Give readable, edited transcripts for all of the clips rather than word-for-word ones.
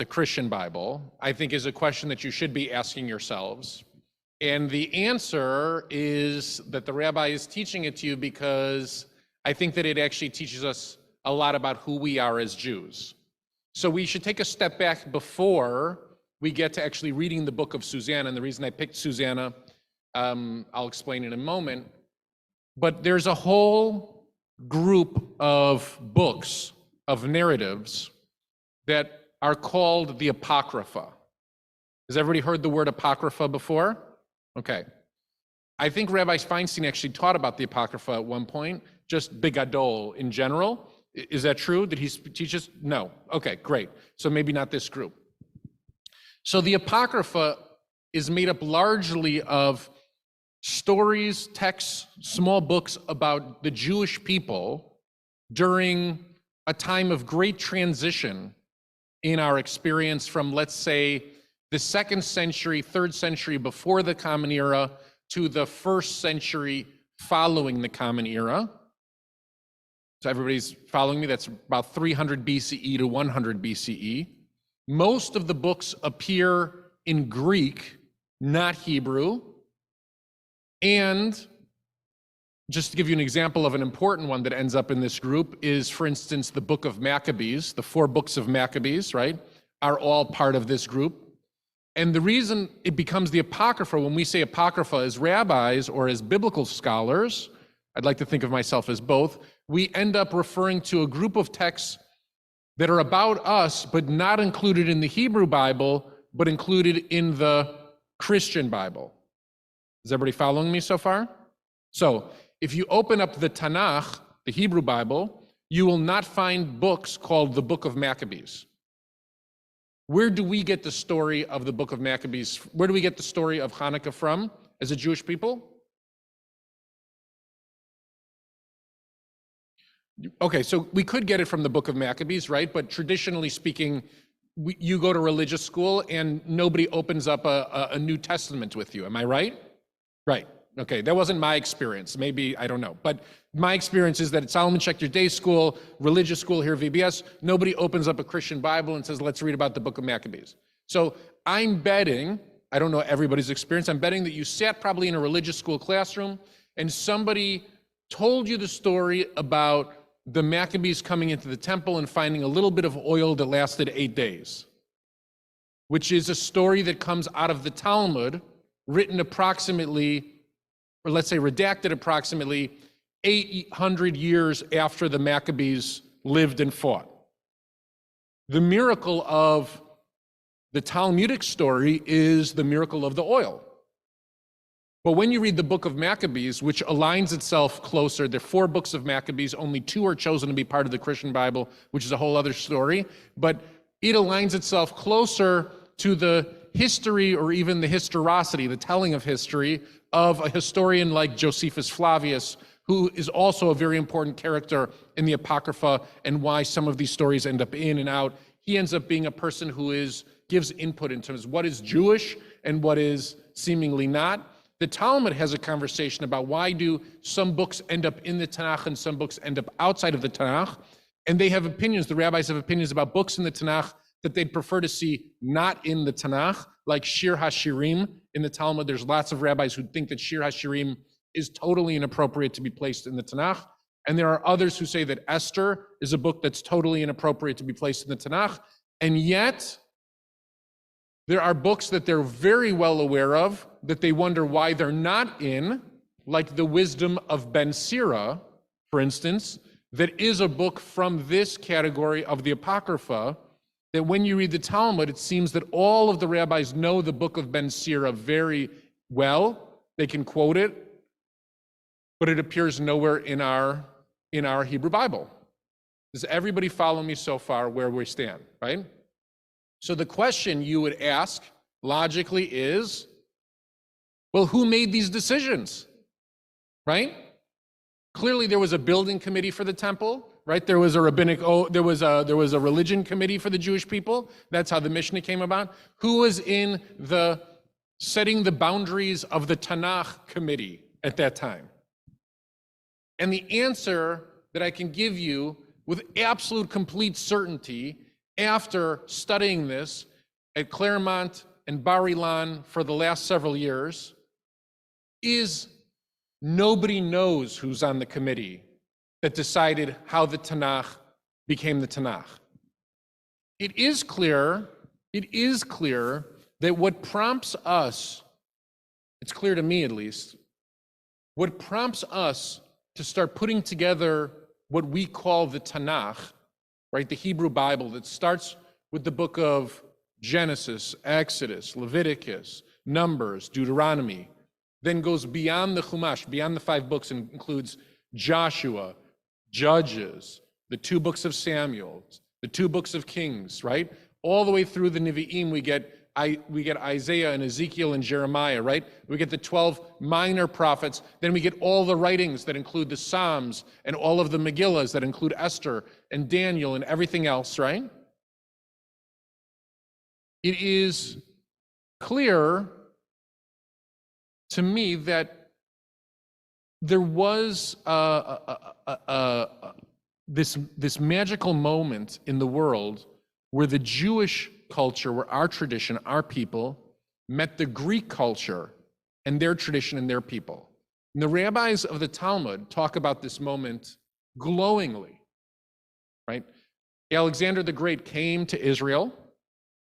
the Christian Bible, I think is a question that you should be asking yourselves. And the answer is that the rabbi is teaching it to you because I think that it actually teaches us a lot about who we are as Jews. So we should take a step back before we get to actually reading the book of Susanna. And the reason I picked Susanna, I'll explain in a moment. But there's a whole group of books, of narratives, that are called the Apocrypha. Has everybody heard the word Apocrypha before? Okay. I think Rabbi Feinstein actually taught about the Apocrypha at one point, just Bigadol in general. Is that true? Did he teach us? No. Okay, great. So maybe not this group. So the Apocrypha is made up largely of stories, texts, small books about the Jewish people during a time of great transition in our experience from, let's say, the 2nd century, 3rd century before the Common Era to the 1st century following the Common Era. So everybody's following me? That's about 300 BCE to 100 BCE. Most of the books appear in Greek, not Hebrew. And just to give you an example of an important one that ends up in this group is, for instance, the book of Maccabees. The 4 books of Maccabees, right, are all part of this group. And the reason it becomes the Apocrypha, when we say Apocrypha as rabbis or as biblical scholars, I'd like to think of myself as both, we end up referring to a group of texts that are about us, but not included in the Hebrew Bible, but included in the Christian Bible. Is everybody following me so far? So if you open up the Tanakh, the Hebrew Bible, you will not find books called the Book of Maccabees. Where do we get the story of the Book of Maccabees? Where do we get the story of Hanukkah from as a Jewish people? Okay, so we could get it from the Book of Maccabees, right? But traditionally speaking, you go to religious school and nobody opens up a New Testament with you. Am I right? Right. Okay, that wasn't my experience. Maybe, I don't know. But my experience is that at Solomon Schechter Day School, religious school here at VBS, nobody opens up a Christian Bible and says, let's read about the Book of Maccabees. So I'm betting, I don't know everybody's experience, I'm betting that you sat probably in a religious school classroom and somebody told you the story about the Maccabees coming into the temple and finding a little bit of oil that lasted 8 days, which is a story that comes out of the Talmud, written approximately, or let's say redacted approximately 800 years after the Maccabees lived and fought. The miracle of the Talmudic story is the miracle of the oil. But when you read the book of Maccabees, which aligns itself closer, there are 4 books of Maccabees, only 2 are chosen to be part of the Christian Bible, which is a whole other story, but it aligns itself closer to the history or even the historicity, the telling of history of a historian like Josephus Flavius, who is also a very important character in the Apocrypha and why some of these stories end up in and out. He ends up being a person who gives input in terms of what is Jewish and what is seemingly not. The Talmud has a conversation about why do some books end up in the Tanakh and some books end up outside of the Tanakh. And they have opinions, the rabbis have opinions about books in the Tanakh that they'd prefer to see not in the Tanakh, like Shir HaShirim in the Talmud. There's lots of rabbis who think that Shir HaShirim is totally inappropriate to be placed in the Tanakh. And there are others who say that Esther is a book that's totally inappropriate to be placed in the Tanakh. And yet, there are books that they're very well aware of that they wonder why they're not in, like the Wisdom of Ben Sira, for instance, that is a book from this category of the Apocrypha, that when you read the Talmud, it seems that all of the rabbis know the book of Ben Sira very well. They can quote it, but it appears nowhere in our Hebrew Bible. Does everybody follow me so far where we stand, right? So the question you would ask logically is, well, who made these decisions, right? Clearly there was a building committee for the temple, right? There was a there was a religion committee for the Jewish people. That's how the Mishnah came about. Who was in the setting the boundaries of the Tanakh committee at that time? And the answer that I can give you with absolute complete certainty, after studying this at Claremont and Bar Ilan for the last several years is nobody knows who's on the committee that decided how the Tanakh became the Tanakh. It is clear that what prompts us, it's clear to me at least, what prompts us to start putting together what we call the Tanakh, right, the Hebrew Bible that starts with the book of Genesis, Exodus, Leviticus, Numbers, Deuteronomy, then goes beyond the Chumash, beyond the 5 books, and includes Joshua, Judges, the 2 books of Samuel, the 2 books of Kings, right? All the way through the Nevi'im, we get Isaiah and Ezekiel and Jeremiah, right? We get the 12 minor prophets. Then we get all the writings that include the Psalms and all of the Megillahs that include Esther and Daniel and everything else, right? It is clear to me that there was this magical moment in the world where the Jewish culture, where our tradition, our people, met the Greek culture and their tradition and their people. And the rabbis of the Talmud talk about this moment glowingly, right? Alexander the Great came to Israel.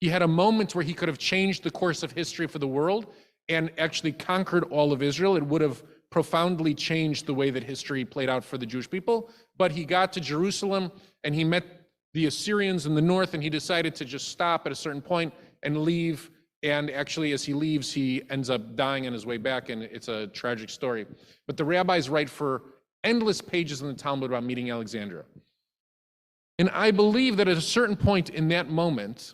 He had a moment where he could have changed the course of history for the world and actually conquered all of Israel. It would have profoundly changed the way that history played out for the Jewish people. But he got to Jerusalem and he met the Assyrians in the north, and he decided to just stop at a certain point and leave. And actually, as he leaves, he ends up dying on his way back, and it's a tragic story. But the rabbis write for endless pages in the Talmud about meeting Alexandria. And I believe that at a certain point in that moment,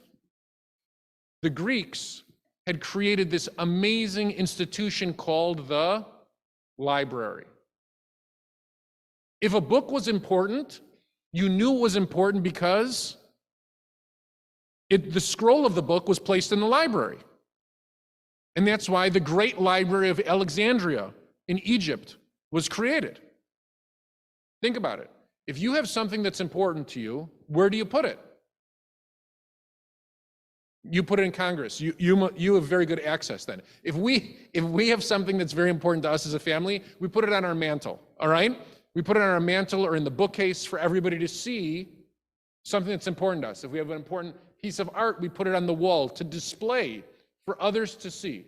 the Greeks had created this amazing institution called the library. If a book was important, you knew it was important because the scroll of the book was placed in the library. And that's why the great library of Alexandria in Egypt was created. Think about it. If you have something that's important to you, where do you put it? You put it in Congress. You have very good access then. If we have something that's very important to us as a family, we put it on our mantle, all right? We put it on our mantle or in the bookcase for everybody to see something that's important to us. If we have an important piece of art, we put it on the wall to display for others to see.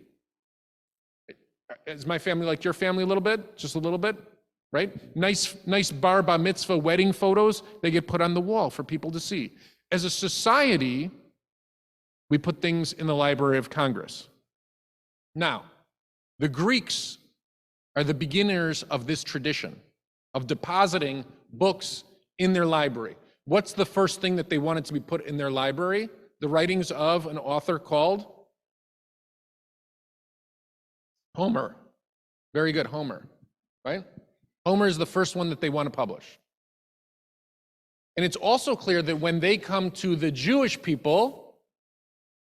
Is my family like your family a little bit? Just a little bit, right? Nice bar mitzvah wedding photos, they get put on the wall for people to see. As a society, we put things in the Library of Congress. Now, the Greeks are the beginners of this tradition of depositing books in their library. What's the first thing that they wanted to be put in their library? The writings of an author called Homer. Very good, Homer, right? Homer is the first one that they want to publish. And it's also clear that when they come to the Jewish people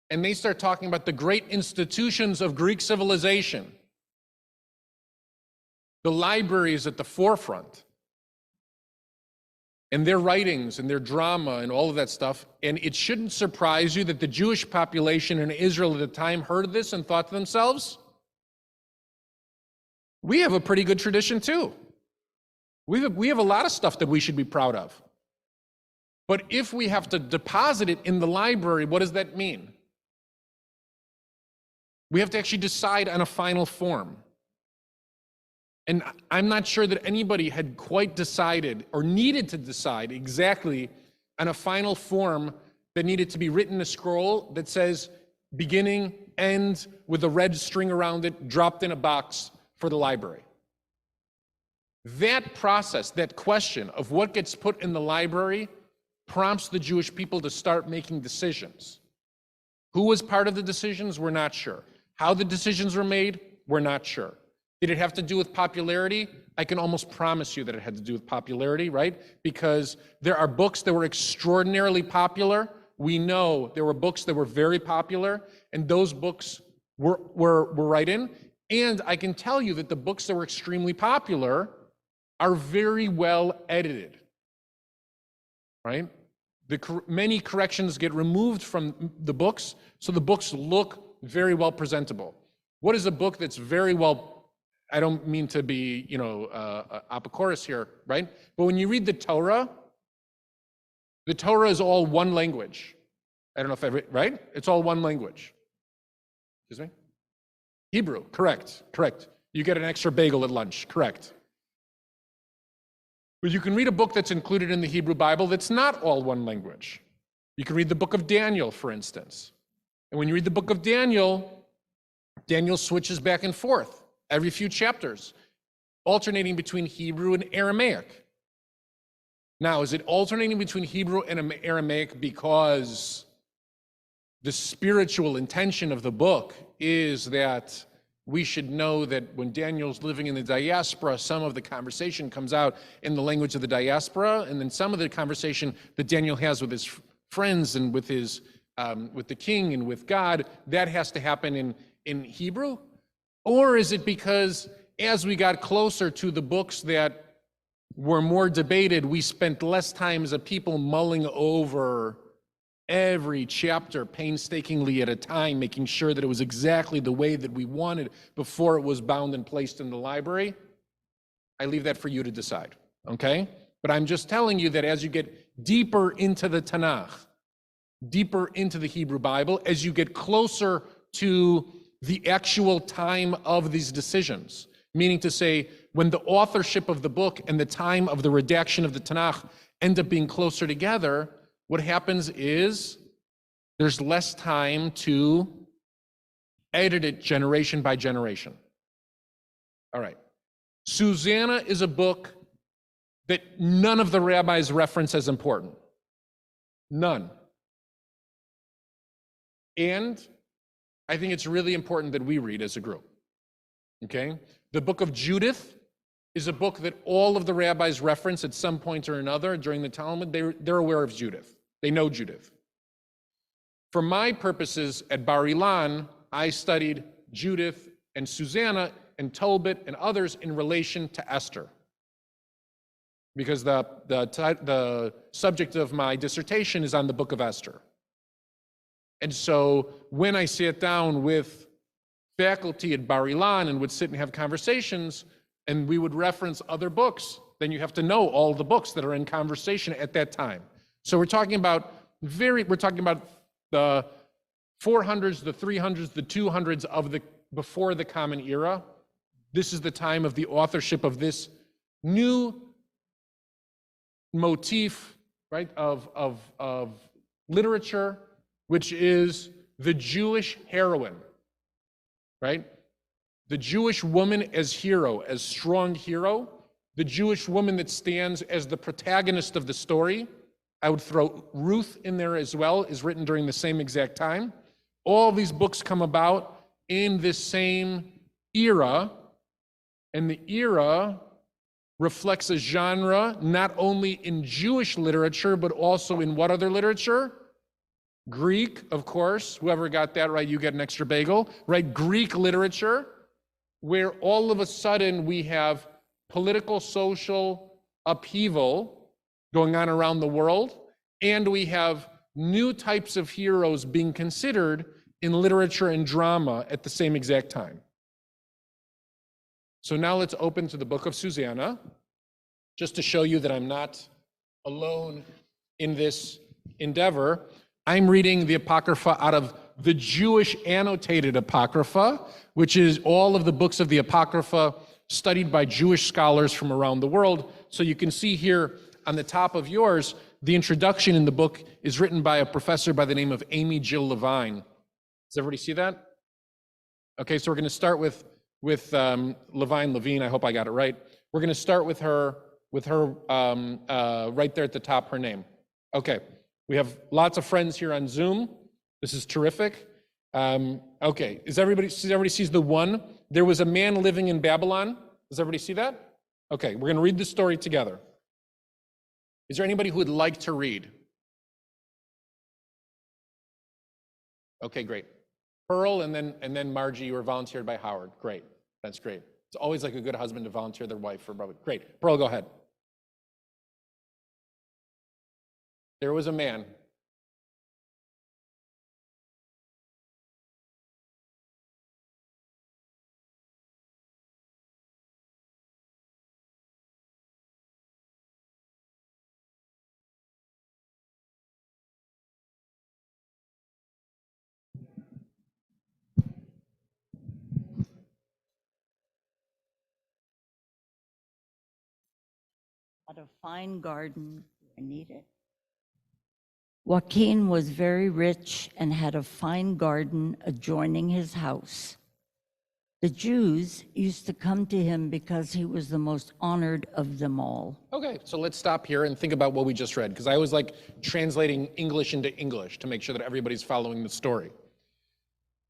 and they start talking about the great institutions of Greek civilization, the library is at the forefront, and their writings and their drama and all of that stuff. And it shouldn't surprise you that the Jewish population in Israel at the time heard this and thought to themselves, we have a pretty good tradition too. We have a lot of stuff that we should be proud of. But if we have to deposit it in the library, what does that mean? We have to actually decide on a final form. And I'm not sure that anybody had quite decided or needed to decide exactly on a final form that needed to be written in a scroll that says beginning, end, with a red string around it, dropped in a box for the library. That process, that question of what gets put in the library prompts the Jewish people to start making decisions. Who was part of the decisions? We're not sure. How the decisions were made? We're not sure. Did it have to do with popularity? I can almost promise you that it had to do with popularity, right? Because there are books that were extraordinarily popular. We know there were books that were very popular, and those books were right in. And I can tell you that the books that were extremely popular are very well edited, right? Many corrections get removed from the books, so the books look very well presentable. What is a book that's very well, I don't mean to be, apocorus here, right? But when you read the Torah is all one language. I don't know if right? It's all one language. Excuse me? Hebrew, correct. You get an extra bagel at lunch, correct. But you can read a book that's included in the Hebrew Bible that's not all one language. You can read the book of Daniel, for instance. And when you read the book of Daniel switches back and forth every few chapters, alternating between Hebrew and Aramaic. Now, is it alternating between Hebrew and Aramaic because the spiritual intention of the book is that we should know that when Daniel's living in the diaspora, some of the conversation comes out in the language of the diaspora, and then some of the conversation that Daniel has with his friends and with his with the king and with God, that has to happen in Hebrew? Or is it because as we got closer to the books that were more debated, we spent less time as a people mulling over every chapter painstakingly at a time, making sure that it was exactly the way that we wanted before it was bound and placed in the library? I leave that for you to decide, okay? But I'm just telling you that as you get deeper into the Tanakh, deeper into the Hebrew Bible, as you get closer to the actual time of these decisions, meaning to say, when the authorship of the book and the time of the redaction of the Tanakh end up being closer together, what happens is there's less time to edit it generation by generation. All right. Susanna is a book that none of the rabbis reference as important. None. And I think it's really important that we read as a group. Okay? The book of Judith is a book that all of the rabbis reference at some point or another during the Talmud. They're aware of Judith. They know Judith. For my purposes at Bar Ilan, I studied Judith and Susanna and Tobit and others in relation to Esther, because the subject of my dissertation is on the book of Esther. And so when I sat down with faculty at Bar Ilan and would sit and have conversations, and we would reference other books, then you have to know all the books that are in conversation at that time. So we're talking about the 400s, the 300s, the 200s of before the Common Era. This is the time of the authorship of this new motif, right, of literature, which is the Jewish heroine, right? The Jewish woman as hero, as strong hero, the Jewish woman that stands as the protagonist of the story. I would throw Ruth in there as well, is written during the same exact time. All these books come about in this same era, and the era reflects a genre not only in Jewish literature, but also in what other literature? Greek, of course. Whoever got that right, you get an extra bagel, right? Greek literature, where all of a sudden we have political, social upheaval going on around the world, and we have new types of heroes being considered in literature and drama at the same exact time. So now let's open to the book of Susanna, just to show you that I'm not alone in this endeavor. I'm reading the Apocrypha out of the Jewish annotated Apocrypha, which is all of the books of the Apocrypha studied by Jewish scholars from around the world. So you can see here on the top of yours, the introduction in the book is written by a professor by the name of Amy Jill Levine. Does everybody see that? Okay, so we're going to start with Levine, I hope I got it right. We're going to start with her right there at the top, her name. Okay, we have lots of friends here on Zoom. This is terrific. Okay, everybody sees the one? There was a man living in Babylon. Does everybody see that? Okay, we're going to read the story together. Is there anybody who would like to read? Okay, great. Pearl and then Margie, you were volunteered by Howard. Great, that's great. It's always like a good husband to volunteer their wife for brother. Great, Pearl, go ahead. There was a man. Had a fine garden. I need it. Joaquin was very rich and had a fine garden adjoining his house. The Jews used to come to him because he was the most honored of them all. Okay, so let's stop here and think about what we just read, because I always like translating English into English to make sure that everybody's following the story.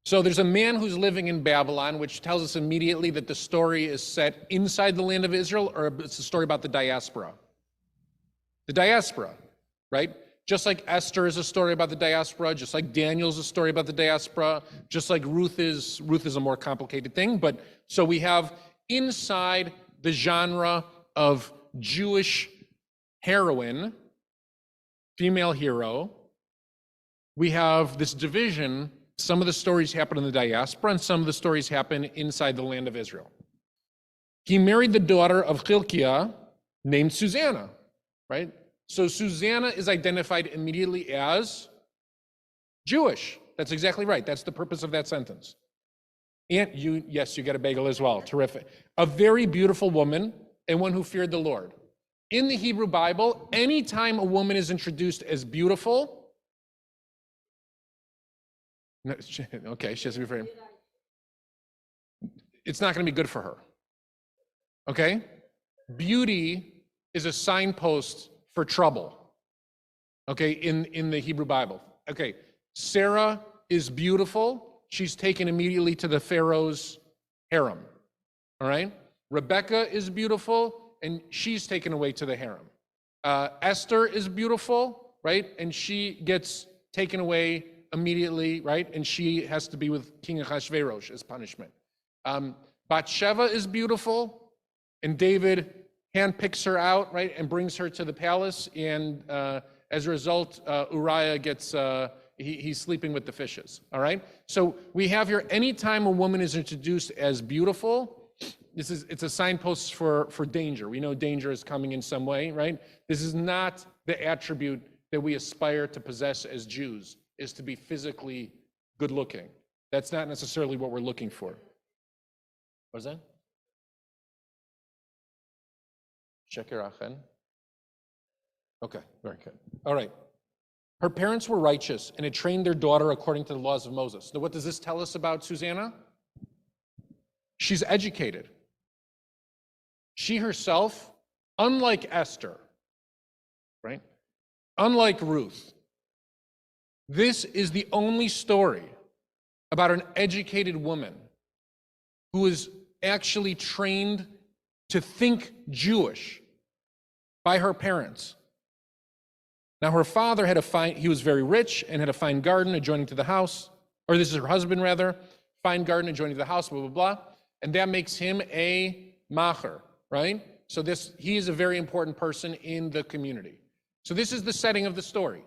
So there's a man who's living in Babylon, which tells us immediately that the story is set inside the land of Israel, or it's a story about the diaspora. The diaspora, right? Just like Esther is a story about the diaspora, just like Daniel's a story about the diaspora, just like Ruth is a more complicated thing. But so we have inside the genre of Jewish heroine, female hero, we have this division. Some of the stories happen in the diaspora, and some of the stories happen inside the land of Israel. He married the daughter of Hilkiah, named Susanna, right? So Susanna is identified immediately as Jewish. That's exactly right. That's the purpose of that sentence. And yes, you get a bagel as well. Terrific. A very beautiful woman and one who feared the Lord. In the Hebrew Bible, anytime a woman is introduced as beautiful, okay, she has to be afraid. It's not going to be good for her. Okay? Beauty is a signpost for trouble. Okay, in the Hebrew Bible. Okay, Sarah is beautiful. She's taken immediately to the Pharaoh's harem. All right? Rebecca is beautiful, and she's taken away to the harem. Esther is beautiful, right? And she gets taken away immediately, right? And she has to be with King Ahasuerus as punishment. Bathsheba is beautiful, and David handpicks her out, right, and brings her to the palace. And as a result, Uriah gets, he's sleeping with the fishes, all right? So we have here, anytime a woman is introduced as beautiful, it's a signpost for danger. We know danger is coming in some way, right? This is not the attribute that we aspire to possess as Jews, is to be physically good looking. That's not necessarily what we're looking for. What is that? Sheker Achen. Okay, very good. All right. Her parents were righteous and had trained their daughter according to the laws of Moses. Now, what does this tell us about Susanna? She's educated. She herself, unlike Esther, right? Unlike Ruth, this is the only story about an educated woman who is actually trained to think Jewish by her parents. Now, her father he was very rich and had a fine garden adjoining to the house, or this is her husband rather, fine garden adjoining to the house, blah, blah, blah. And that makes him a macher, right? So he is a very important person in the community. So this is the setting of the story.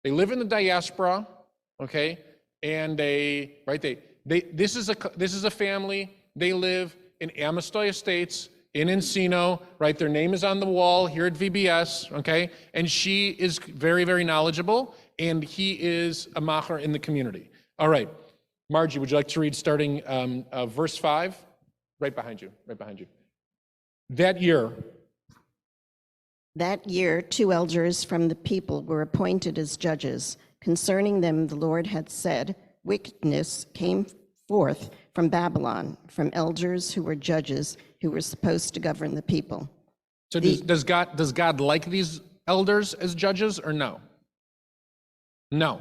They live in the diaspora, okay? And this is a family. They live in Amistoy Estates, in Encino, right? Their name is on the wall here at VBS, okay? And she is very, very knowledgeable, and he is a macher in the community. All right, Margie, would you like to read starting verse 5? Right behind you. That year, 2 elders from the people were appointed as judges. Concerning them, the Lord had said, wickedness came forth from Babylon, from elders who were judges, who were supposed to govern the people. So does God like these elders as judges or no? No,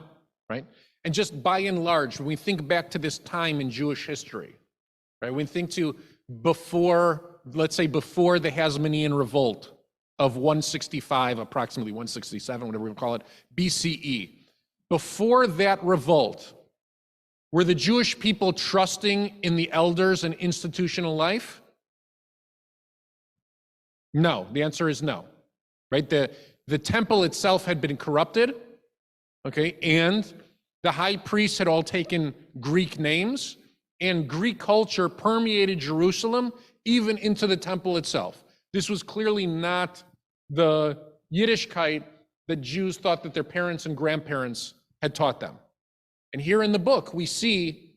right? And just by and large, when we think back to this time in Jewish history, right? When we think to let's say before the Hasmonean revolt of 165, approximately 167, whatever we call it, BCE. Before that revolt, were the Jewish people trusting in the elders and institutional life? No, the answer is no, right? The the temple itself had been corrupted, okay, and the high priests had all taken Greek names, and Greek culture permeated Jerusalem, even into the temple itself. This was clearly not the Yiddishkeit that Jews thought that their parents and grandparents had taught them. And here in the book, we see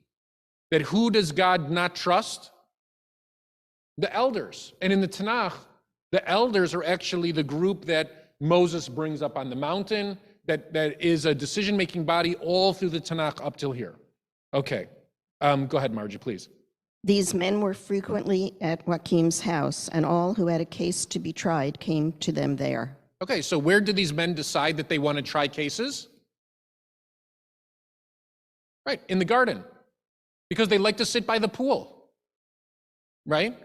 that who does God not trust? The elders. And in the Tanakh, the elders are actually the group that Moses brings up on the mountain, that is a decision-making body all through the Tanakh up till here. Okay, go ahead, Margie, please. These men were frequently at Joachim's house, and all who had a case to be tried came to them there. Okay, so where did these men decide that they want to try cases? Right, in the garden, because they like to sit by the pool, right?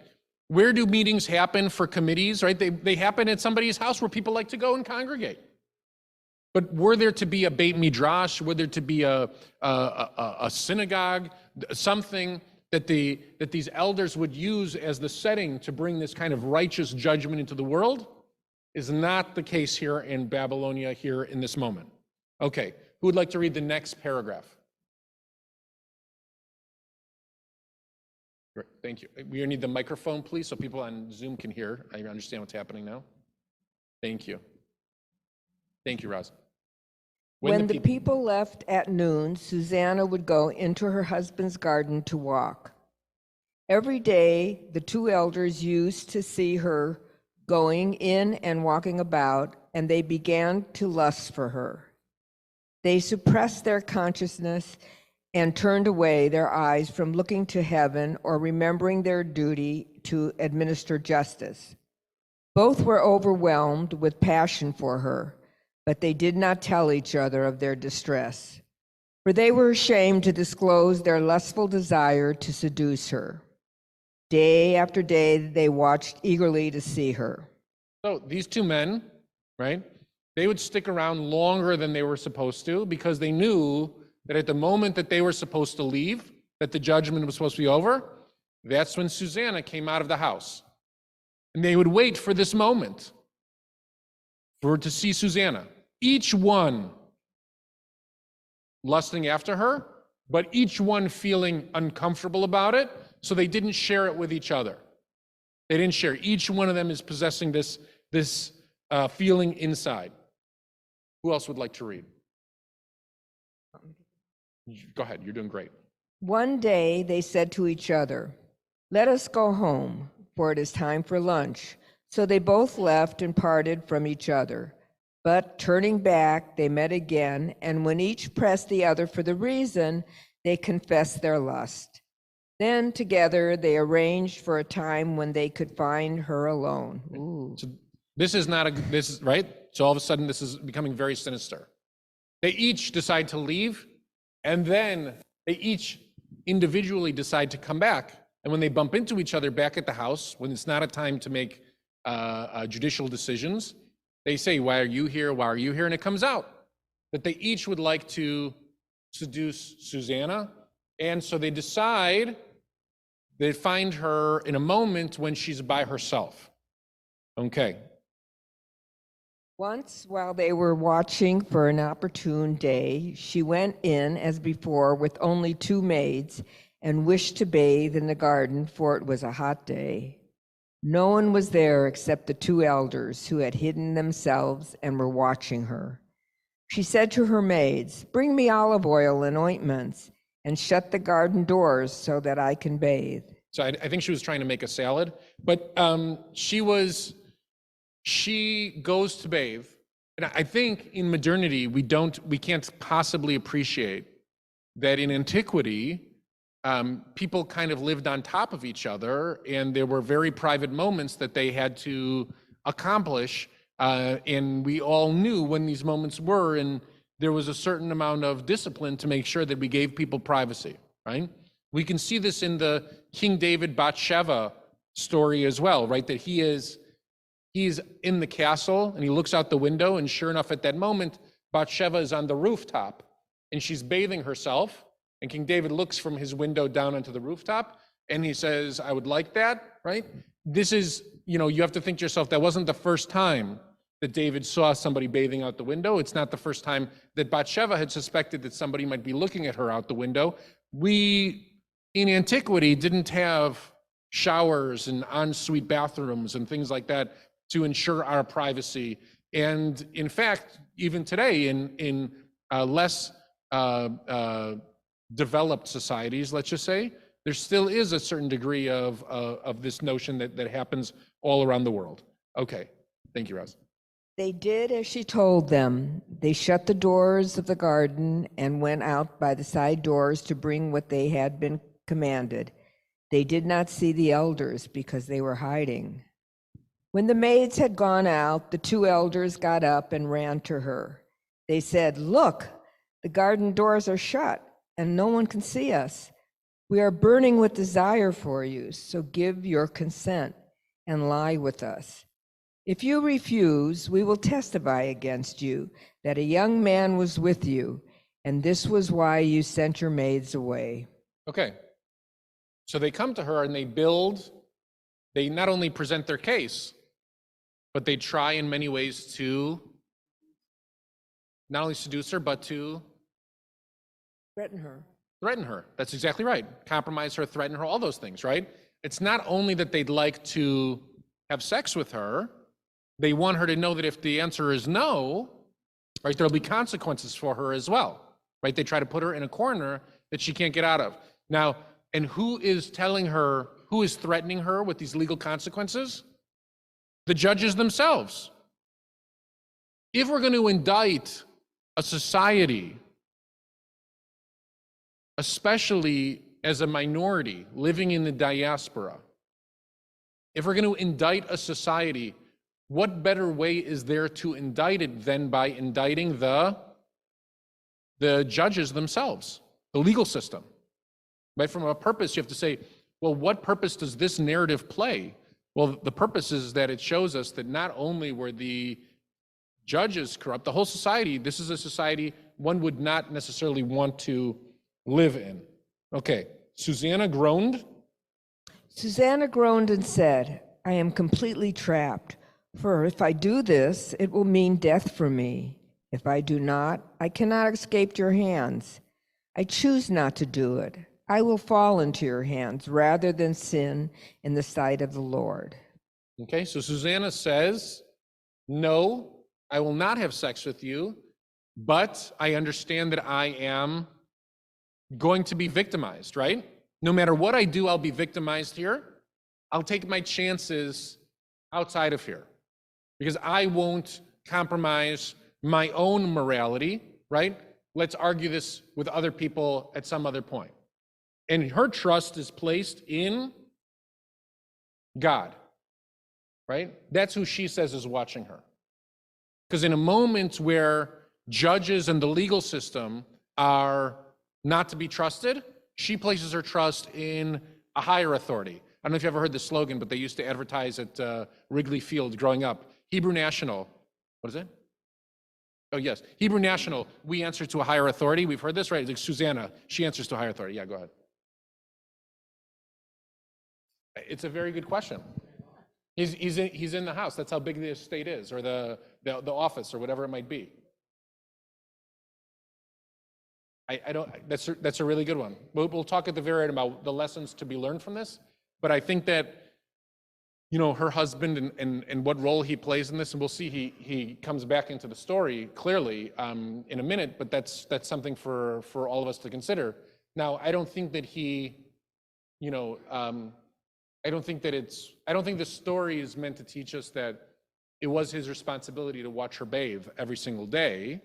Where do meetings happen for committees, right? They happen at somebody's house where people like to go and congregate. But were there to be a Beit Midrash, were there to be a synagogue, something that these elders would use as the setting to bring this kind of righteous judgment into the world, is not the case here in Babylonia, here in this moment. Okay, who would like to read the next paragraph? Great, thank you. We need the microphone, please, so people on Zoom can hear. I understand what's happening now. Thank you. Thank you, Roz. When the people left at noon, Susanna would go into her husband's garden to walk. Every day, the two elders used to see her going in and walking about, and they began to lust for her. They suppressed their consciousness and turned away their eyes from looking to heaven or remembering their duty to administer justice. Both were overwhelmed with passion for her, but they did not tell each other of their distress, for they were ashamed to disclose their lustful desire to seduce her. Day after day, they watched eagerly to see her. So these two men, right, they would stick around longer than they were supposed to because they knew that at the moment that they were supposed to leave, that the judgment was supposed to be over, that's when Susanna came out of the house. And they would wait for this moment to see Susanna. Each one lusting after her, but each one feeling uncomfortable about it, so they didn't share it with each other. They didn't share. Each one of them is possessing this feeling inside. Who else would like to read? Go ahead, you're doing great. One day they said to each other, "Let us go home, for it is time for lunch." So they both left and parted from each other. But turning back, they met again, and when each pressed the other for the reason, they confessed their lust. Then together they arranged for a time when they could find her alone. Ooh. So this is right. So all of a sudden this is becoming very sinister. They each decide to leave, and then they each individually decide to come back. And when they bump into each other back at the house, when it's not a time to make judicial decisions, they say, "Why are you here? Why are you here?" And it comes out that they each would like to seduce Susanna. And so they decide they find her in a moment when she's by herself. Okay. Once, while they were watching for an opportune day, she went in as before with only 2 maids and wished to bathe in the garden, for it was a hot day. No one was there except the 2 elders who had hidden themselves and were watching her. She said to her maids, "Bring me olive oil and ointments, and shut the garden doors so that I can bathe." So I think she was trying to make a salad, but she goes to bathe. And I think in modernity, we can't possibly appreciate that in antiquity, people kind of lived on top of each other, and there were very private moments that they had to accomplish, and we all knew when these moments were, and there was a certain amount of discipline to make sure that we gave people privacy, right? We can see this in the King David Bathsheba story as well, right? That he's in the castle, and he looks out the window, and sure enough, at that moment, Bathsheba is on the rooftop, and she's bathing herself. And King David looks from his window down onto the rooftop, and he says, "I would like that," right? This is, you have to think to yourself, that wasn't the first time that David saw somebody bathing out the window. It's not the first time that Bathsheba had suspected that somebody might be looking at her out the window. We, in antiquity, didn't have showers and ensuite bathrooms and things like that to ensure our privacy. And in fact, even today, in less developed societies, let's just say, there still is a certain degree of this notion that happens all around the world. Okay, thank you, Roz. They did as she told them. They shut the doors of the garden and went out by the side doors to bring what they had been commanded. They did not see the elders because they were hiding. When the maids had gone out, the 2 elders got up and ran to her. They said, "Look, the garden doors are shut and no one can see us. We are burning with desire for you, so give your consent and lie with us. If you refuse, we will testify against you that a young man was with you, and this was why you sent your maids away." Okay, so they come to her and they not only present their case, but they try in many ways to not only seduce her, but to Threaten her. threaten her. That's exactly right. Compromise her, threaten her, all those things, right? It's not only that they'd like to have sex with her, they want her to know that if the answer is no, right, there'll be consequences for her as well, right? They try to put her in a corner that she can't get out of. Now, and who is telling her, who is threatening her with these legal consequences? The judges themselves. If we're going to indict a society, especially as a minority living in the diaspora, if we're going to indict a society, what better way is there to indict it than by indicting the judges themselves, the legal system? Right? From a purpose, you have to say, well, what purpose does this narrative play? Well, the purpose is that it shows us that not only were the judges corrupt, the whole society, this is a society one would not necessarily want to live in. Okay, Susanna groaned. Susanna groaned and said, "I am completely trapped. For if I do this, it will mean death for me. If I do not, I cannot escape your hands. I choose not to do it. I will fall into your hands rather than sin in the sight of the Lord." Okay, so Susanna says, no, I will not have sex with you, but I understand that I am going to be victimized, right? No matter what I do, I'll be victimized here. I'll take my chances outside of here because I won't compromise my own morality, right? Let's argue this with other people at some other point. And her trust is placed in God, right? That's who she says is watching her. Because in a moment where judges and the legal system are not to be trusted, she places her trust in a higher authority. I don't know if you ever heard the slogan, but they used to advertise at Wrigley Field growing up. Hebrew National, what is it? Oh, yes. Hebrew National, we answer to a higher authority. We've heard this, right? It's like Susanna, she answers to a higher authority. Yeah, go ahead. It's a very good question. He's in the house. That's how big the estate is, or the office, or whatever it might be. I don't. That's a really good one. We'll talk at the very end about the lessons to be learned from this. But I think that, you know, her husband and what role he plays in this, and we'll see he comes back into the story clearly in a minute. But that's something for all of us to consider. Now, I don't think that he, you know, I don't think the story is meant to teach us that it was his responsibility to watch her bathe every single day.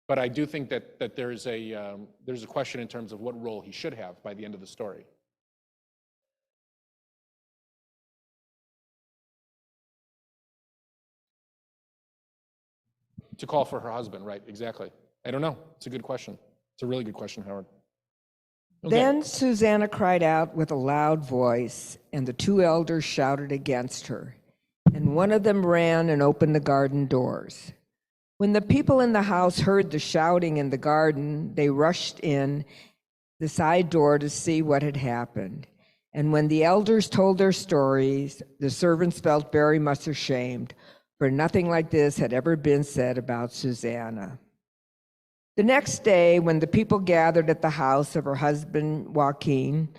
But I do think that there's a question in terms of what role he should have by the end of the story. To call for her husband, right? Exactly. I don't know. It's a good question. It's a really good question, Howard. Okay. Then Susanna cried out with a loud voice, and the 2 elders shouted against her. And one of them ran and opened the garden doors. When the people in the house heard the shouting in the garden, they rushed in the side door to see what had happened. And when the elders told their stories, the servants felt very much ashamed. for nothing like this had ever been said about Susanna. The next day, when the people gathered at the house of her husband Joachim,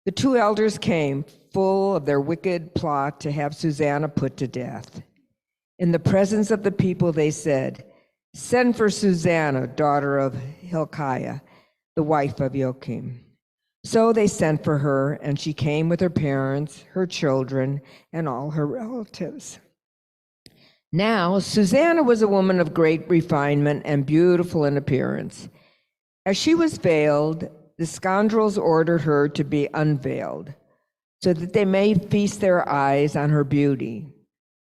the two elders came, full of their wicked plot to have Susanna put to death. In the presence of the people, they said, "Send for Susanna, daughter of Hilkiah, the wife of Joachim." So they sent for her, and she came with her parents, her children, and all her relatives. Now, Susanna was a woman of great refinement and beautiful in appearance. As she was veiled, the scoundrels ordered her to be unveiled, so that they may feast their eyes on her beauty.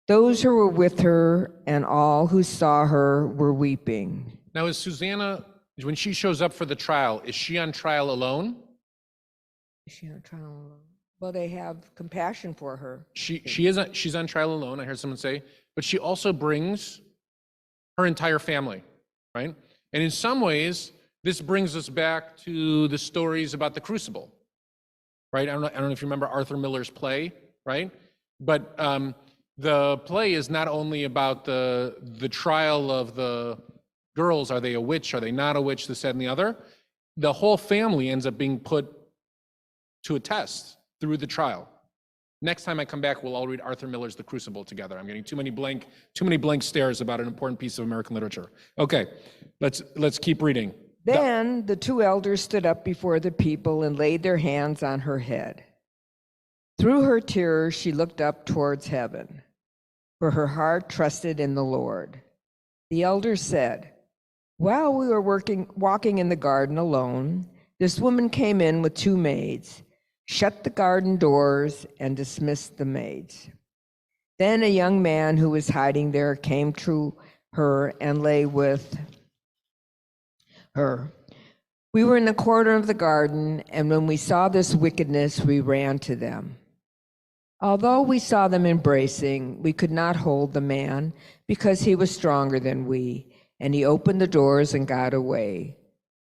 Those who were with her and all who saw her were weeping. Now, is Susanna, when she shows up for the trial, is she on trial alone? Is she on trial alone? Well, they have compassion for her. She's on trial alone, I heard someone say, but she also brings her entire family, right? And in some ways, this brings us back to the stories about the crucible, right? I don't know if you remember Arthur Miller's play, right? But the play is not only about the trial of the girls, are they a witch, are they not a witch, this, that, and the other. The whole family ends up being put to a test through the trial. Next time I come back, we'll all read Arthur Miller's The Crucible together. I'm getting too many blank stares about an important piece of American literature. Okay, let's keep reading. Then the two elders stood up before the people and laid their hands on her head. Through her tears, she looked up towards heaven, for her heart trusted in the Lord. The elders said, "While we were walking in the garden alone, this woman came in with two maids, shut the garden doors, and dismissed the maids. Then a young man who was hiding there came to her and lay with her. We were in the corner of the garden, and when we saw this wickedness, we ran to them. Although we saw them embracing, we could not hold the man because he was stronger than we, and he opened the doors and got away.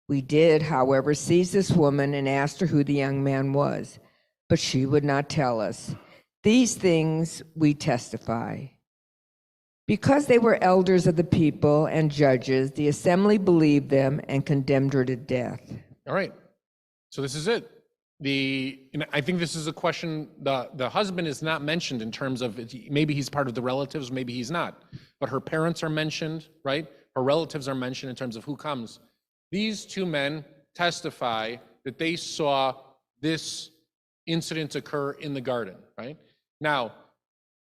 We did, however, seize this woman and asked her who the young man was, but she would not tell us. These things we testify. Because they were elders of the people and judges, the assembly believed them and condemned her to death." All right, so this is it. And I think this is a question, the husband is not mentioned in terms of, maybe he's part of the relatives, maybe he's not, but her parents are mentioned, right? Her relatives are mentioned in terms of who comes. These two men testify that they saw this incident occur in the garden, right? Now,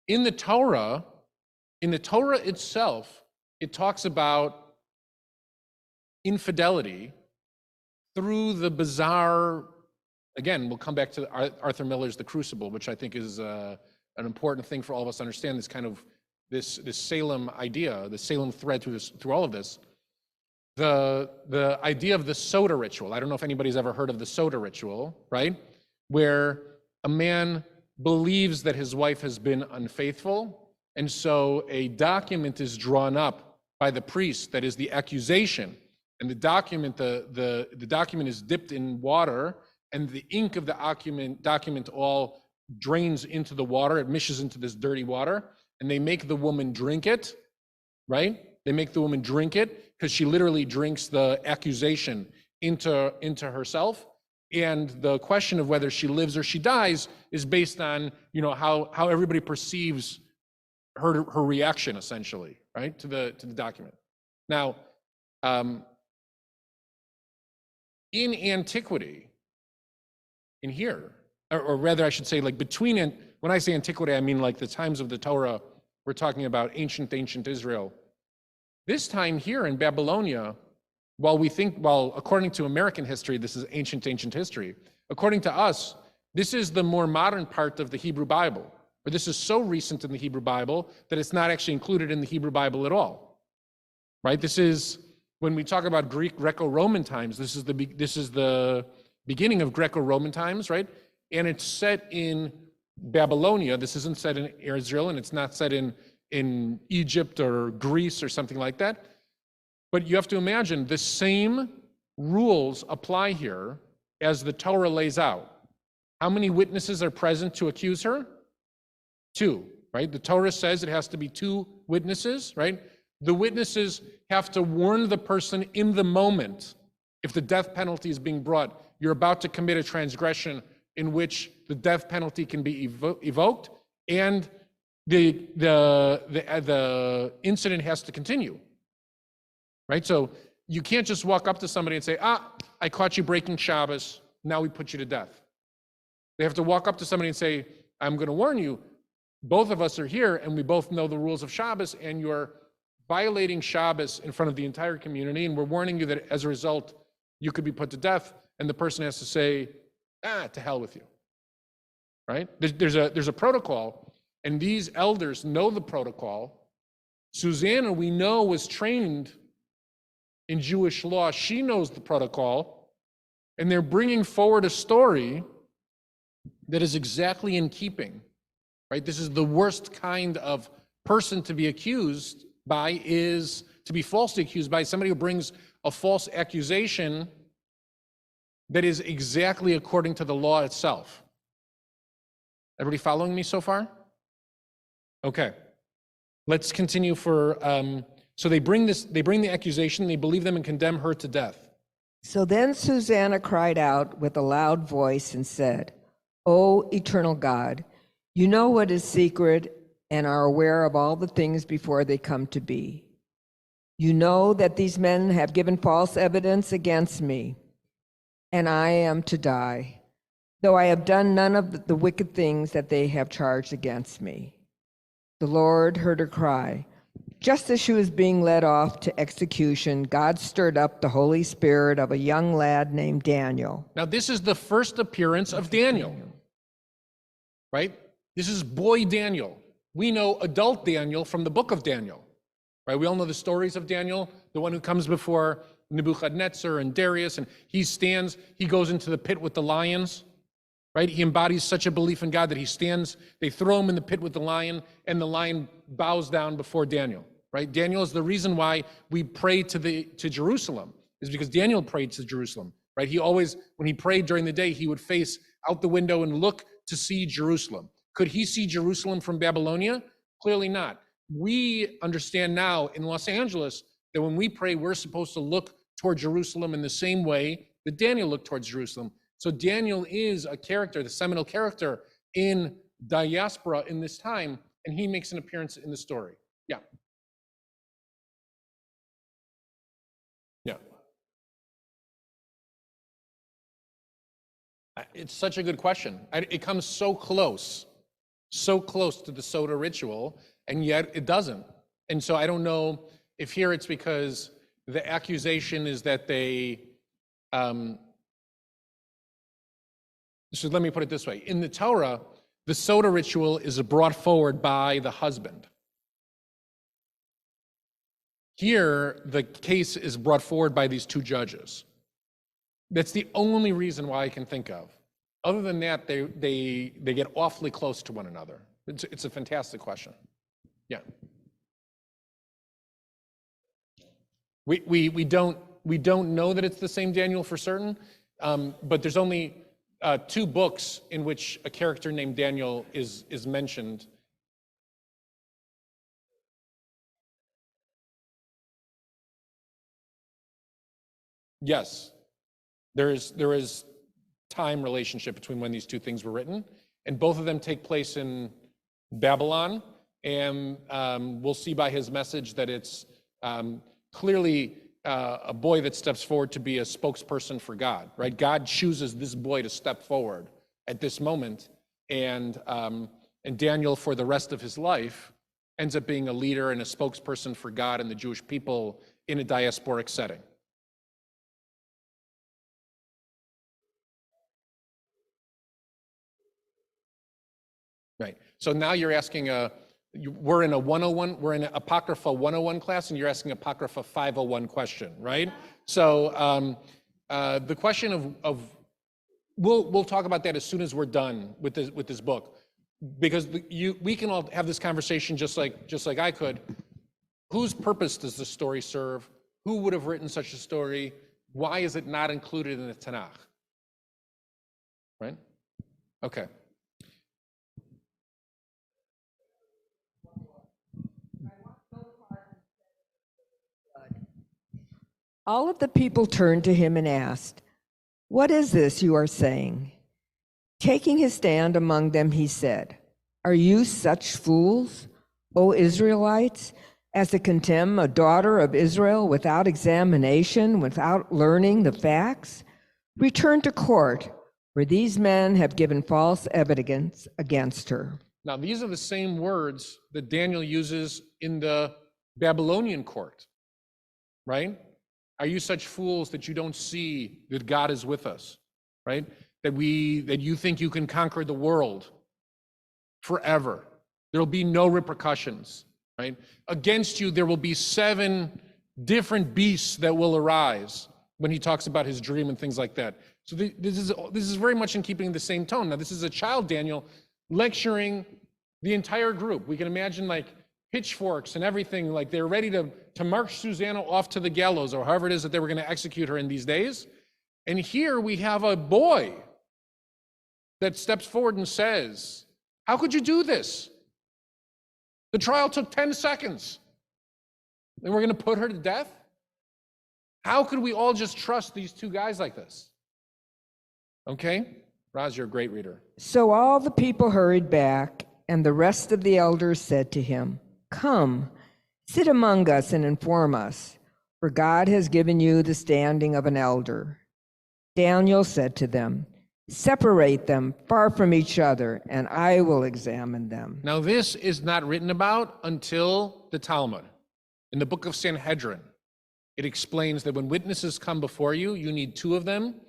in the Torah itself, it talks about infidelity through the bizarre, again, we'll come back to Arthur Miller's The Crucible, which I think is an important thing for all of us to understand, this kind of, this Salem idea, the Salem thread through all of this. The idea of the soda ritual. I don't know if anybody's ever heard of the soda ritual, right? Where a man believes that his wife has been unfaithful, and so a document is drawn up by the priest that is the accusation, and the document is dipped in water, and the ink of the document all drains into the water. It mishes into this dirty water, and they make the woman drink it, right? They make the woman drink it because she literally drinks the accusation into herself. And the question of whether she lives or she dies is based on, how everybody perceives her reaction, essentially, right, to the document. Now, in antiquity, in here, or rather I should say, like when I say antiquity, I mean like the times of the Torah. We're talking about ancient Israel. This time here in Babylonia, while according to American history, this is ancient history, according to us, this is the more modern part of the Hebrew Bible, or this is so recent in the Hebrew Bible that it's not actually included in the Hebrew Bible at all, right? This is, when we talk about Greco-Roman times, this is the beginning of Greco-Roman times, right? And it's set in Babylonia. This isn't set in Israel, and it's not set in Egypt or Greece or something like that. But you have to imagine the same rules apply here as the Torah lays out. How many witnesses are present to accuse her? 2. right? The Torah says it has to be 2 witnesses, right? The witnesses have to warn the person in the moment if the death penalty is being brought. You're about to commit a transgression in which the death penalty can be evoked, and the incident has to continue, right? So you can't just walk up to somebody and say, I caught you breaking Shabbos, now we put you to death. They have to walk up to somebody and say, I'm going to warn you, both of us are here and we both know the rules of Shabbos, and you're violating Shabbos in front of the entire community, and we're warning you that as a result, you could be put to death. And the person has to say, to hell with you, right? There's a protocol, and these elders know the protocol. Susanna, we know, was trained in Jewish law. She knows the protocol, and they're bringing forward a story that is exactly in keeping, right? This is the worst kind of person to be accused by, is to be falsely accused by somebody who brings a false accusation that is exactly according to the law itself. Everybody following me so far? Okay, let's continue for, so they bring the accusation, they believe them and condemn her to death. So then Susanna cried out with a loud voice and said, O eternal God, you know what is secret and are aware of all the things before they come to be. You know that these men have given false evidence against me, and I am to die, though I have done none of the wicked things that they have charged against me. The Lord heard her cry. Just as she was being led off to execution, God stirred up the Holy Spirit of a young lad named Daniel. Now, this is the first appearance of Daniel, right? This is boy Daniel. We know adult Daniel from the book of Daniel, right? We all know the stories of Daniel, the one who comes before Nebuchadnezzar and Darius, and he goes into the pit with the lions, right? He embodies such a belief in God that he stands, they throw him in the pit with the lion, and the lion bows down before Daniel, right? Daniel is the reason why we pray to Jerusalem, is because Daniel prayed to Jerusalem, right? He always, when he prayed during the day, he would face out the window and look to see Jerusalem. Could he see Jerusalem from Babylonia? Clearly not. We understand now in Los Angeles that when we pray, we're supposed to look toward Jerusalem in the same way that Daniel looked towards Jerusalem. So Daniel is a character, the seminal character in diaspora in this time, and he makes an appearance in the story. Yeah. Yeah. It's such a good question. It comes so close to the soda ritual, and yet it doesn't. And so I don't know if here it's because the accusation is that they, so let me put it this way. In the Torah, the soda ritual is brought forward by the husband. Here, the case is brought forward by these 2 judges. That's the only reason why I can think of. Other than that, they get awfully close to one another. It's a fantastic question. Yeah. We don't know that it's the same Daniel for certain, but there's only 2 books in which a character named Daniel is mentioned. Yes, there is time relationship between when these 2 things were written, and both of them take place in Babylon, and we'll see by his message that it's clearly a boy that steps forward to be a spokesperson for God, right? God chooses this boy to step forward at this moment, and Daniel, for the rest of his life, ends up being a leader and a spokesperson for God and the Jewish people in a diasporic setting. Right. So now you're asking we're in a 101, we're in an Apocrypha 101 class, and you're asking Apocrypha 501 question, right? So the question of we'll talk about that as soon as we're done with this book, because we can all have this conversation just like I could. Whose purpose does the story serve? Who would have written such a story? Why is it not included in the Tanakh? Right? Okay. All of the people turned to him and asked, "What is this you are saying?" Taking his stand among them, he said, "Are you such fools, O Israelites, as to condemn a daughter of Israel without examination, without learning the facts? Return to court, for these men have given false evidence against her." Now, these are the same words that Daniel uses in the Babylonian court, right? Are you such fools that you don't see that God is with us, right? That you think you can conquer the world forever. There'll be no repercussions, right? Against you, there will be 7 different beasts that will arise when he talks about his dream and things like that. So this is very much in keeping the same tone. Now, this is a child Daniel lecturing the entire group. We can imagine like pitchforks and everything, like they're ready to march Susanna off to the gallows, or however it is that they were going to execute her in these days. And here we have a boy that steps forward and says, "How could you do this? The trial took 10 seconds. And we're going to put her to death? How could we all just trust these 2 guys like this?" Okay? Roz, you're a great reader. So all the people hurried back, and the rest of the elders said to him, "Come, sit among us and inform us, for God has given you the standing of an elder." Daniel said to them, "Separate them far from each other, and I will examine them." Now, this is not written about until the Talmud. In the book of Sanhedrin, it explains that when witnesses come before you, you need 2 of them.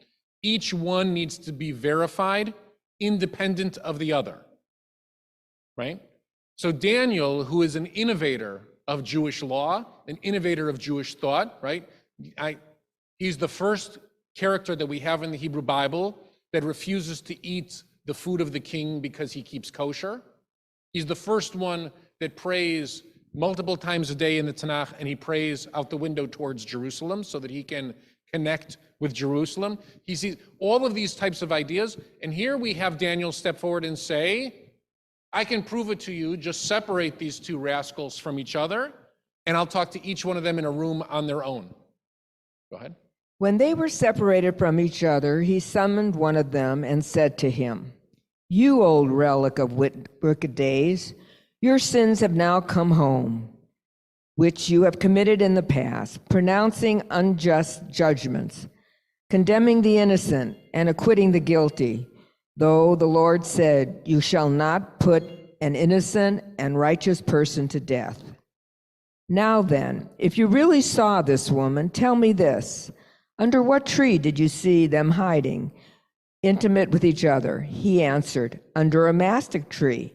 Each one needs to be verified, independent of the other, right? So Daniel, who is an innovator of Jewish law, an innovator of Jewish thought, right? He's the first character that we have in the Hebrew Bible that refuses to eat the food of the king because he keeps kosher. He's the first one that prays multiple times a day in the Tanakh, and he prays out the window towards Jerusalem so that he can connect with Jerusalem. He sees all of these types of ideas, and here we have Daniel step forward and say, "I can prove it to you, just separate these 2 rascals from each other, and I'll talk to each one of them in a room on their own." Go ahead. When they were separated from each other, he summoned one of them and said to him, "You old relic of wicked days, your sins have now come home, which you have committed in the past, pronouncing unjust judgments, condemning the innocent and acquitting the guilty, though the Lord said, 'You shall not put an innocent and righteous person to death.' Now then, if you really saw this woman, tell me this. Under what tree did you see them hiding, intimate with each other?" He answered, "Under a mastic tree."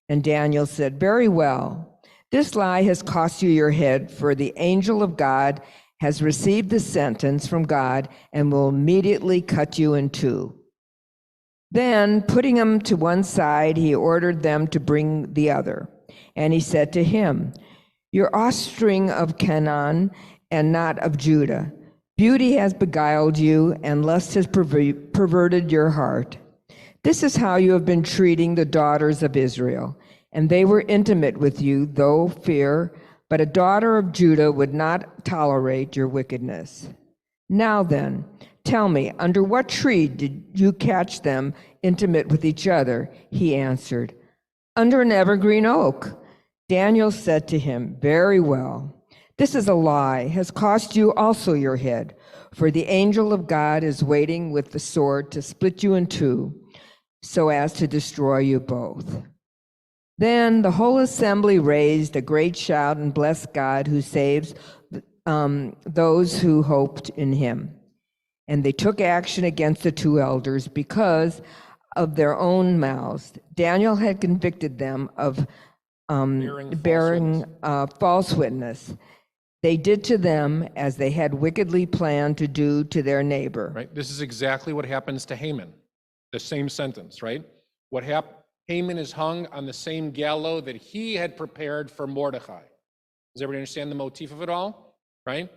And Daniel said, "Very well. This lie has cost you your head, for the angel of God has received the sentence from God and will immediately cut you in 2. Then, putting him to one side, he ordered them to bring the other. And he said to him, "Your offspring of Canaan and not of Judah. Beauty has beguiled you, and lust has perverted your heart. This is how you have been treating the daughters of Israel, and they were intimate with you, though fear, but a daughter of Judah would not tolerate your wickedness. Now then, tell me, under what tree did you catch them intimate with each other?" He answered, "Under an evergreen oak." Daniel said to him, "Very well. This is a lie, has cost you also your head, for the angel of God is waiting with the sword to split you in 2, so as to destroy you both." Then the whole assembly raised a great shout and blessed God who saves those who hoped in him. And they took action against the 2 elders because of their own mouths. Daniel had convicted them of bearing false witness. They did to them as they had wickedly planned to do to their neighbor. Right? This is exactly what happens to Haman. The same sentence, right? What happened? Haman is hung on the same gallows that he had prepared for Mordecai. Does everybody understand the motif of it all? Right?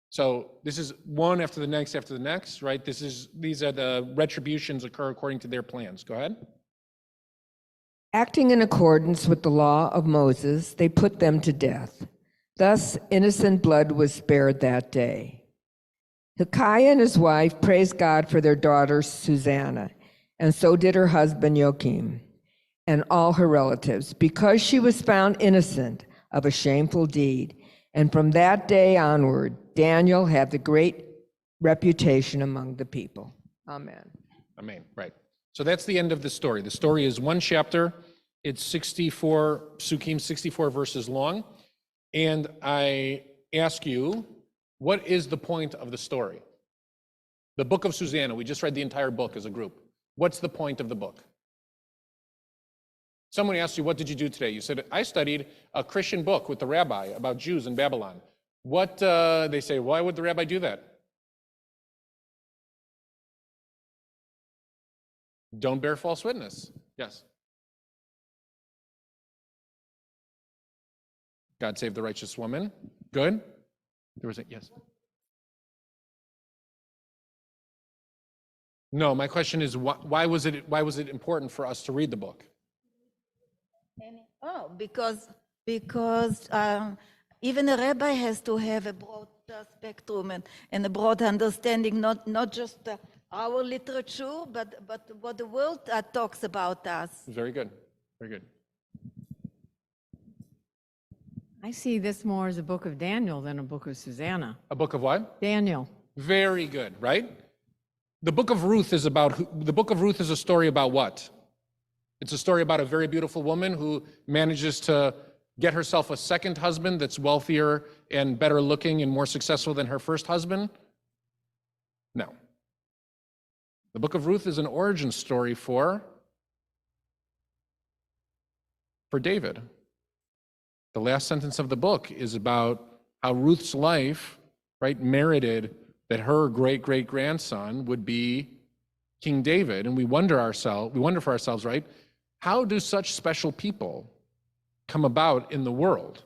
So this is one after the next, right? These are the retributions occur according to their plans. Go ahead. Acting in accordance with the law of Moses, they put them to death. Thus, innocent blood was spared that day. Hilkiah and his wife praised God for their daughter Susanna, and so did her husband Joachim and all her relatives, because she was found innocent of a shameful deed. And from that day onward, Daniel had the great reputation among the people. Amen. Amen. Right. So that's the end of the story. The story is one chapter. It's 64 psukim, 64 verses long. And I ask you, what is the point of the story? The book of Susanna. We just read the entire book as a group. What's the point of the book? Someone asked you, what did you do today? You said, I studied a Christian book with the rabbi about Jews in Babylon. What, they say, why would the rabbi do that? Don't bear false witness. Yes. God save the righteous woman. Good. There was a, yes. No, my question is, why was it important for us to read the book? Oh, because even a rabbi has to have a broad spectrum and a broad understanding, not just our literature, but what the world talks about us. Very good. Very good. I see this more as a book of Daniel than a book of Susanna. A book of what? Daniel. Very good, right? The book of Ruth is a story about what? It's a story about a very beautiful woman who manages to get herself a second husband that's wealthier and better looking and more successful than her first husband? No. The book of Ruth is an origin story for David. The last sentence of the book is about how Ruth's life, right, merited that her great-great-grandson would be King David. And we wonder for ourselves, right, how do such special people come about in the world?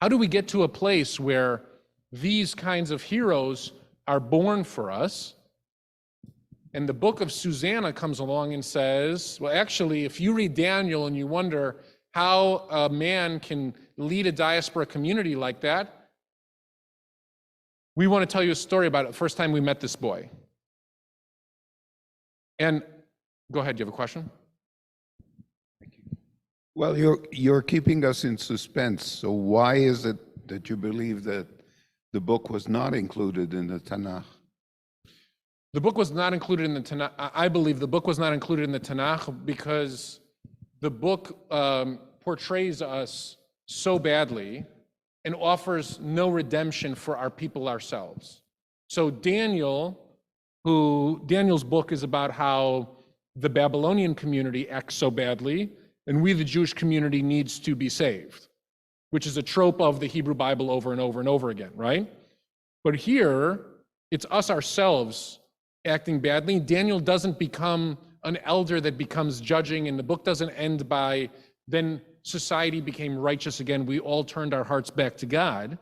How do we get to a place where these kinds of heroes are born for us? And the book of Susanna comes along and says, well, actually, if you read Daniel and you wonder how a man can lead a diaspora community like that, we want to tell you a story about it. The first time we met this boy. And go ahead, do you have a question? Well, you're keeping us in suspense. So why is it that you believe that the book was not included in the Tanakh? The book was not included in the Tanakh. I believe the book was not included in the Tanakh because the book portrays us so badly and offers no redemption for our people ourselves. So Daniel's book is about how the Babylonian community acts so badly, and we, the Jewish community, needs to be saved, which is a trope of the Hebrew Bible over and over and over again, right? But here, it's us ourselves acting badly. Daniel doesn't become an elder that becomes judging, and the book doesn't end by, then society became righteous again, we all turned our hearts back to God.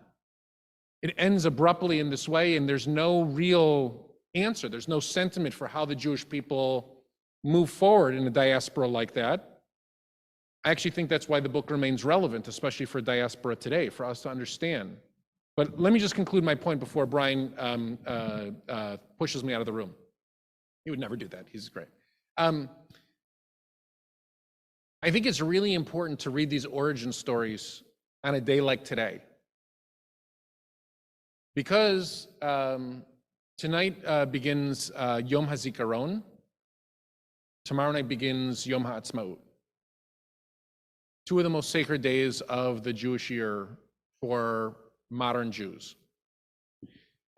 It ends abruptly in this way, and there's no real answer. There's no sentiment for how the Jewish people move forward in a diaspora like that. I actually think that's why the book remains relevant, especially for diaspora today, for us to understand. But let me just conclude my point before Brian pushes me out of the room. He would never do that. He's great. I think it's really important to read these origin stories on a day like today. Because tonight begins Yom HaZikaron. Tomorrow night begins Yom HaAtzmaut. Two of the most sacred days of the Jewish year for modern Jews.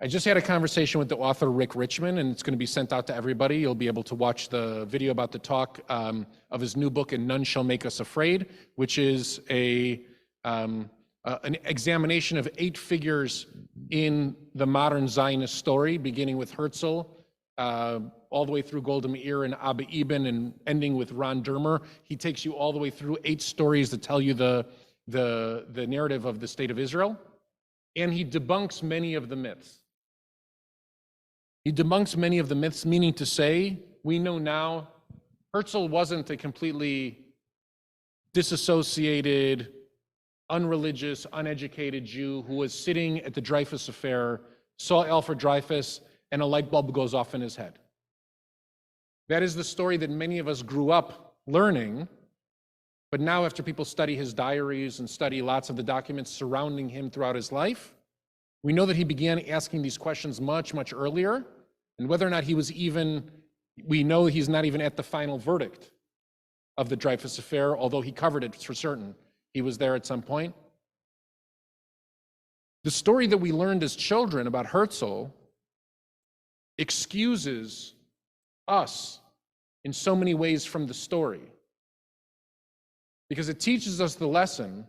I just had a conversation with the author Rick Richmond, and it's going to be sent out to everybody. You'll be able to watch the video about the talk of his new book, And None Shall Make Us Afraid, which is an examination of 8 figures in the modern Zionist story, beginning with Herzl, all the way through Golda Meir and Abba Eban, and ending with Ron Dermer. He takes you all the way through 8 stories that tell you the narrative of the state of Israel, and he debunks many of the myths. He debunks many of the myths, meaning to say, we know now Herzl wasn't a completely disassociated, unreligious, uneducated Jew who was sitting at the Dreyfus Affair saw Alfred Dreyfus, and a light bulb goes off in his head. That is the story that many of us grew up learning, but now after people study his diaries and study lots of the documents surrounding him throughout his life, we know that he began asking these questions much, much earlier, and whether or not he was even, we know he's not even at the final verdict of the Dreyfus affair, although he covered it for certain. He was there at some point. The story that we learned as children about Herzl excuses us in so many ways from the story, because it teaches us the lesson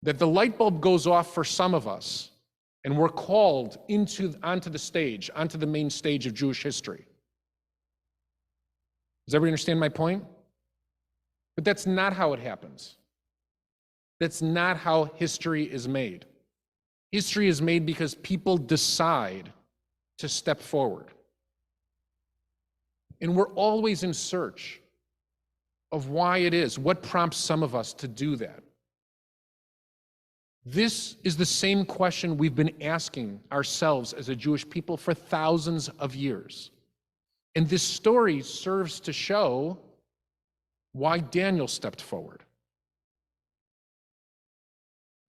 that the light bulb goes off for some of us, and we're called onto the stage, onto the main stage of Jewish history. Does everybody understand my point? But that's not how it happens. That's not how history is made. History is made because people decide to step forward. And we're always in search of why it is, what prompts some of us to do that. This is the same question we've been asking ourselves as a Jewish people for thousands of years. And this story serves to show why Daniel stepped forward.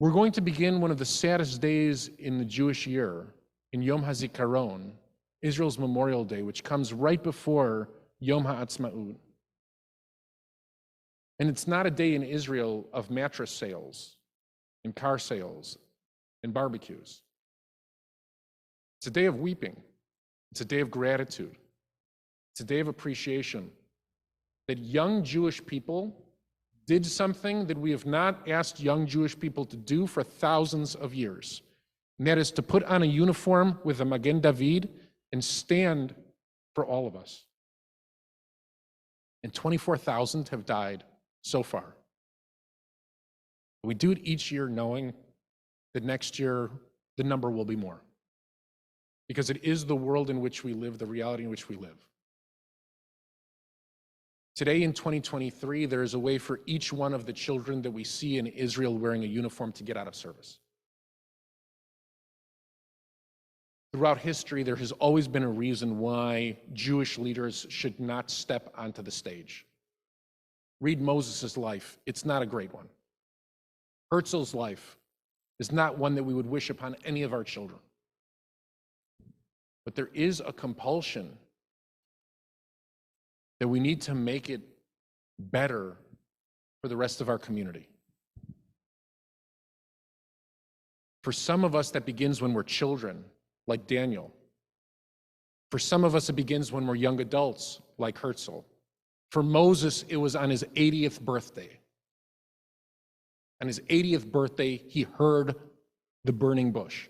We're going to begin one of the saddest days in the Jewish year, in Yom HaZikaron, Israel's Memorial Day, which comes right before Yom HaAtzmaut. And it's not a day in Israel of mattress sales and car sales and barbecues. It's a day of weeping. It's a day of gratitude. It's a day of appreciation that young Jewish people did something that we have not asked young Jewish people to do for thousands of years. And that is to put on a uniform with a Magen David and stand for all of us. And 24,000 have died so far. We do it each year knowing that next year the number will be more. Because it is the world in which we live, the reality in which we live. Today in 2023, there is a way for each one of the children that we see in Israel wearing a uniform to get out of service. Throughout history, there has always been a reason why Jewish leaders should not step onto the stage. Read Moses' life. It's not a great one. Herzl's life is not one that we would wish upon any of our children. But there is a compulsion that we need to make it better for the rest of our community. For some of us, that begins when we're children, like Daniel. For some of us, it begins when we're young adults, like Herzl. For Moses, it was on his 80th birthday. On his 80th birthday, he heard the burning bush.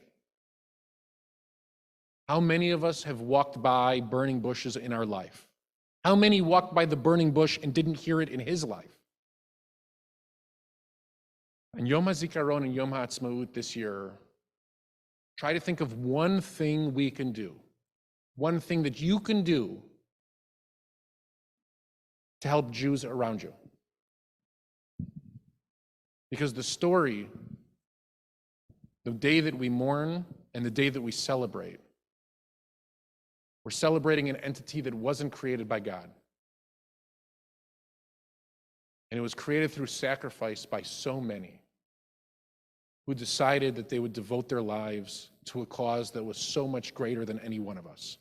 How many of us have walked by burning bushes in our life? How many walked by the burning bush and didn't hear it in his life? On Yom HaZikaron and Yom HaAtzmaut this year, try to think of one thing we can do, one thing that you can do to help Jews around you. Because the story, the day that we mourn and the day that we celebrate, we're celebrating an entity that wasn't created by God. And it was created through sacrifice by so many who decided that they would devote their lives to a cause that was so much greater than any one of us.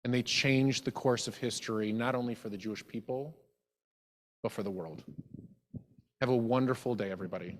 And they changed the course of history, not only for the Jewish people, but for the world. Have a wonderful day, everybody.